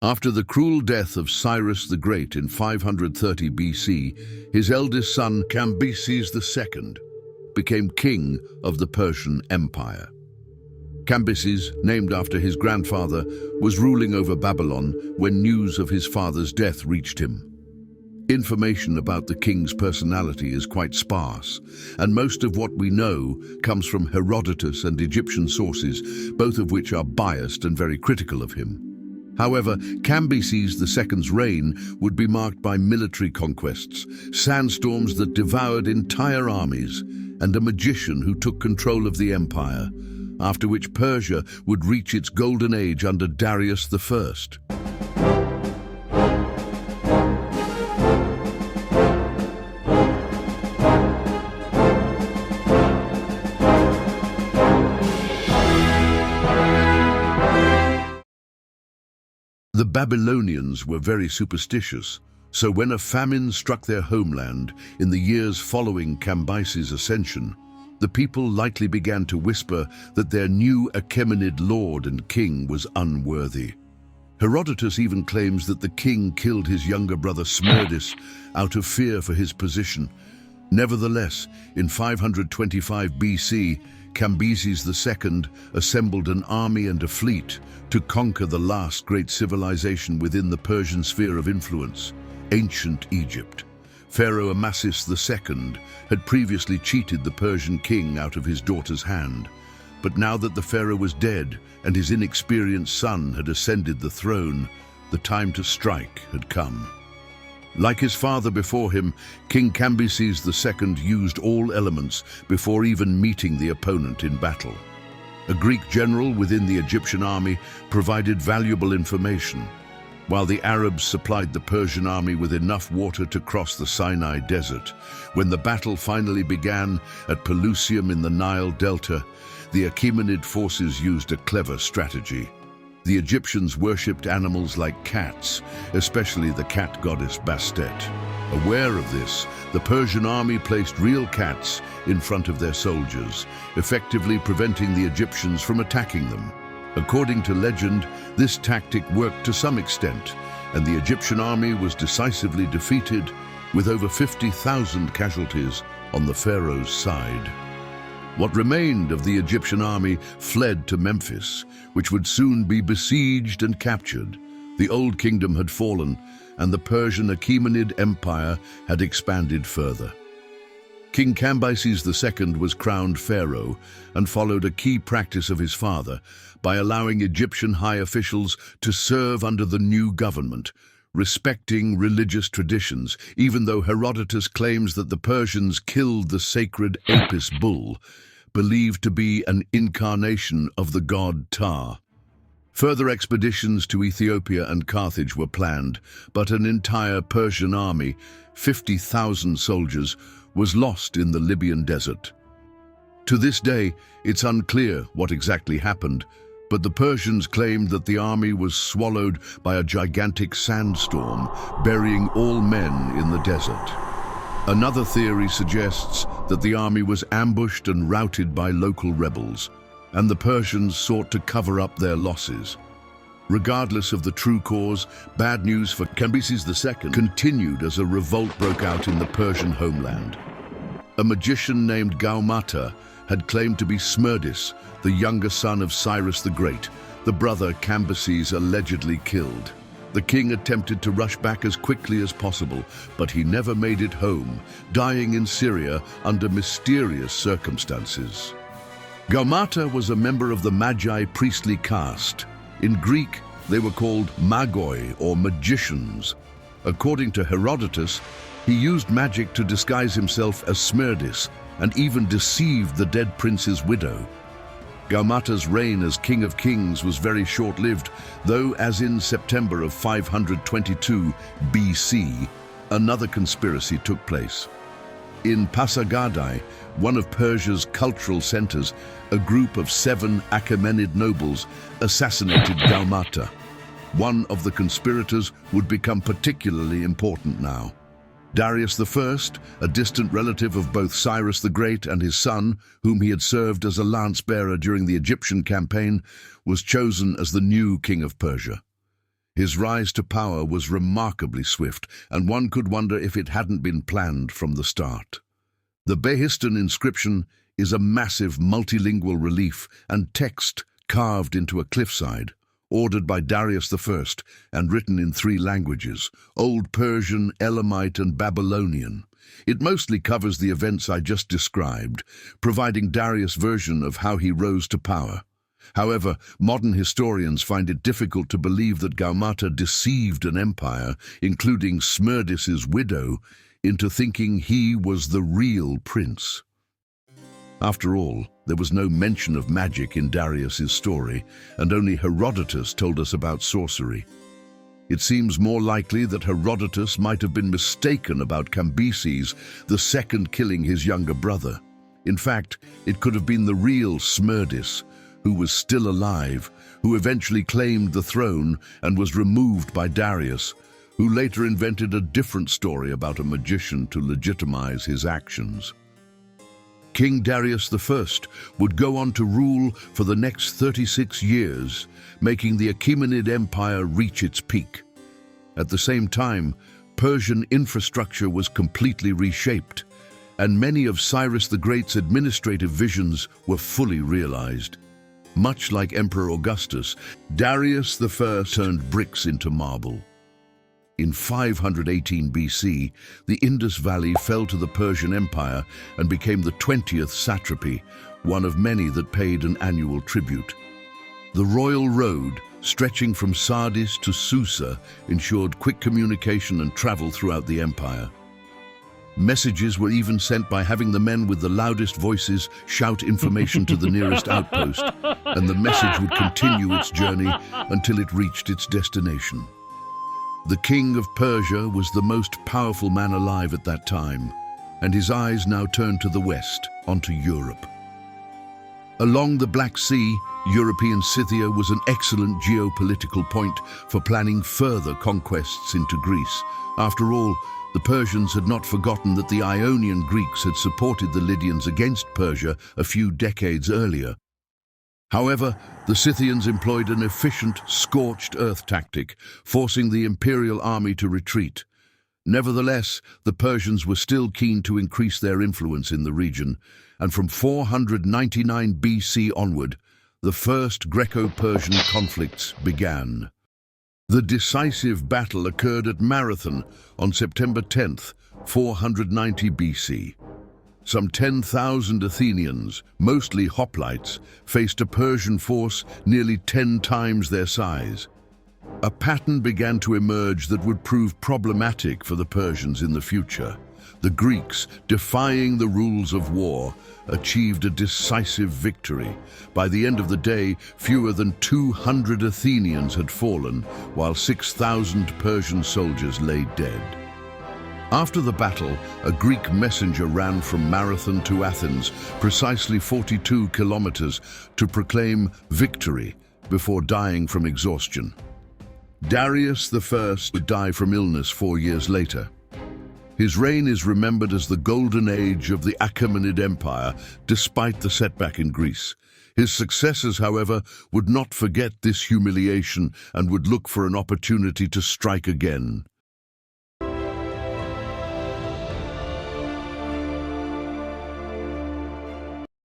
After the cruel death of Cyrus the Great in 530 BC, his eldest son Cambyses II became king of the Persian Empire. Cambyses, named after his grandfather, was ruling over Babylon when news of his father's death reached him. Information about the king's personality is quite sparse, and most of what we know comes from Herodotus and Egyptian sources, both of which are biased and very critical of him. However, Cambyses II's reign would be marked by military conquests, sandstorms that devoured entire armies, and a magician who took control of the empire, after which Persia would reach its golden age under Darius I. The Babylonians were very superstitious, so when a famine struck their homeland in the years following Cambyses' ascension, the people likely began to whisper that their new Achaemenid lord and king was unworthy. Herodotus even claims that the king killed his younger brother Smerdis out of fear for his position. Nevertheless, in 525 BC, Cambyses II assembled an army and a fleet to conquer the last great civilization within the Persian sphere of influence, ancient Egypt. Pharaoh Amasis II had previously cheated the Persian king out of his daughter's hand, but now that the pharaoh was dead and his inexperienced son had ascended the throne, the time to strike had come. Like his father before him, King Cambyses II used all elements before even meeting the opponent in battle. A Greek general within the Egyptian army provided valuable information, while the Arabs supplied the Persian army with enough water to cross the Sinai Desert. When the battle finally began at Pelusium in the Nile Delta, the Achaemenid forces used a clever strategy. The Egyptians worshipped animals like cats, especially the cat goddess Bastet. Aware of this, the Persian army placed real cats in front of their soldiers, effectively preventing the Egyptians from attacking them. According to legend, this tactic worked to some extent, and the Egyptian army was decisively defeated, with over 50,000 casualties on the pharaoh's side. What remained of the Egyptian army fled to Memphis, which would soon be besieged and captured. The Old Kingdom had fallen, and the Persian Achaemenid Empire had expanded further. King Cambyses II was crowned pharaoh and followed a key practice of his father by allowing Egyptian high officials to serve under the new government, respecting religious traditions, even though Herodotus claims that the Persians killed the sacred Apis bull, believed to be an incarnation of the god Ptah. Further expeditions to Ethiopia and Carthage were planned, but an entire Persian army, 50,000 soldiers, was lost in the Libyan desert. To this day, it's unclear what exactly happened, but the Persians claimed that the army was swallowed by a gigantic sandstorm, burying all men in the desert. Another theory suggests that the army was ambushed and routed by local rebels, and the Persians sought to cover up their losses. Regardless of the true cause, bad news for Cambyses II continued as a revolt broke out in the Persian homeland. A magician named Gaumata had claimed to be Smerdis, the younger son of Cyrus the Great, the brother Cambyses allegedly killed. The king attempted to rush back as quickly as possible, but he never made it home, dying in Syria under mysterious circumstances. Gaumata was a member of the Magi priestly caste. In Greek, they were called magoi, or magicians. According to Herodotus, he used magic to disguise himself as Smerdis and even deceived the dead prince's widow. Gaumata's reign as King of Kings was very short-lived, though as in September of 522 BC, another conspiracy took place. In Pasargadae, one of Persia's cultural centers, a group of 7 Achaemenid nobles assassinated Gaumata. One of the conspirators would become particularly important now. Darius I, a distant relative of both Cyrus the Great and his son, whom he had served as a lance-bearer during the Egyptian campaign, was chosen as the new king of Persia. His rise to power was remarkably swift, and one could wonder if it hadn't been planned from the start. The Behistun inscription is a massive multilingual relief and text carved into a cliffside, ordered by Darius I and written in 3 languages: Old Persian, Elamite, and Babylonian. It mostly covers the events I just described, providing Darius' version of how he rose to power. However, modern historians find it difficult to believe that Gaumata deceived an empire, including Smerdis's widow, into thinking he was the real prince. After all, there was no mention of magic in Darius's story, and only Herodotus told us about sorcery. It seems more likely that Herodotus might have been mistaken about Cambyses II killing his younger brother. In fact, it could have been the real Smerdis, who was still alive, who eventually claimed the throne and was removed by Darius, who later invented a different story about a magician to legitimize his actions. King Darius I would go on to rule for the next 36 years, making the Achaemenid Empire reach its peak. At the same time, Persian infrastructure was completely reshaped, and many of Cyrus the Great's administrative visions were fully realized. Much like Emperor Augustus, Darius I turned bricks into marble. In 518 BC, the Indus Valley fell to the Persian Empire and became the 20th satrapy, one of many that paid an annual tribute. The royal road, stretching from Sardis to Susa, ensured quick communication and travel throughout the empire. Messages were even sent by having the men with the loudest voices shout information to the nearest outpost, and the message would continue its journey until it reached its destination. The king of Persia was the most powerful man alive at that time, and his eyes now turned to the west, onto Europe. Along the Black Sea, European Scythia was an excellent geopolitical point for planning further conquests into Greece. After all, the Persians had not forgotten that the Ionian Greeks had supported the Lydians against Persia a few decades earlier. However, the Scythians employed an efficient, scorched earth tactic, forcing the imperial army to retreat. Nevertheless, the Persians were still keen to increase their influence in the region, and from 499 BC onward, the first Greco-Persian conflicts began. The decisive battle occurred at Marathon on September 10th, 490 BC. Some 10,000 Athenians, mostly hoplites, faced a Persian force nearly 10 times their size. A pattern began to emerge that would prove problematic for the Persians in the future. The Greeks, defying the rules of war, achieved a decisive victory. By the end of the day, fewer than 200 Athenians had fallen, while 6,000 Persian soldiers lay dead. After the battle, a Greek messenger ran from Marathon to Athens, precisely 42 kilometers, to proclaim victory before dying from exhaustion. Darius I would die from illness 4 years later. His reign is remembered as the golden age of the Achaemenid Empire, despite the setback in Greece. His successors, however, would not forget this humiliation and would look for an opportunity to strike again.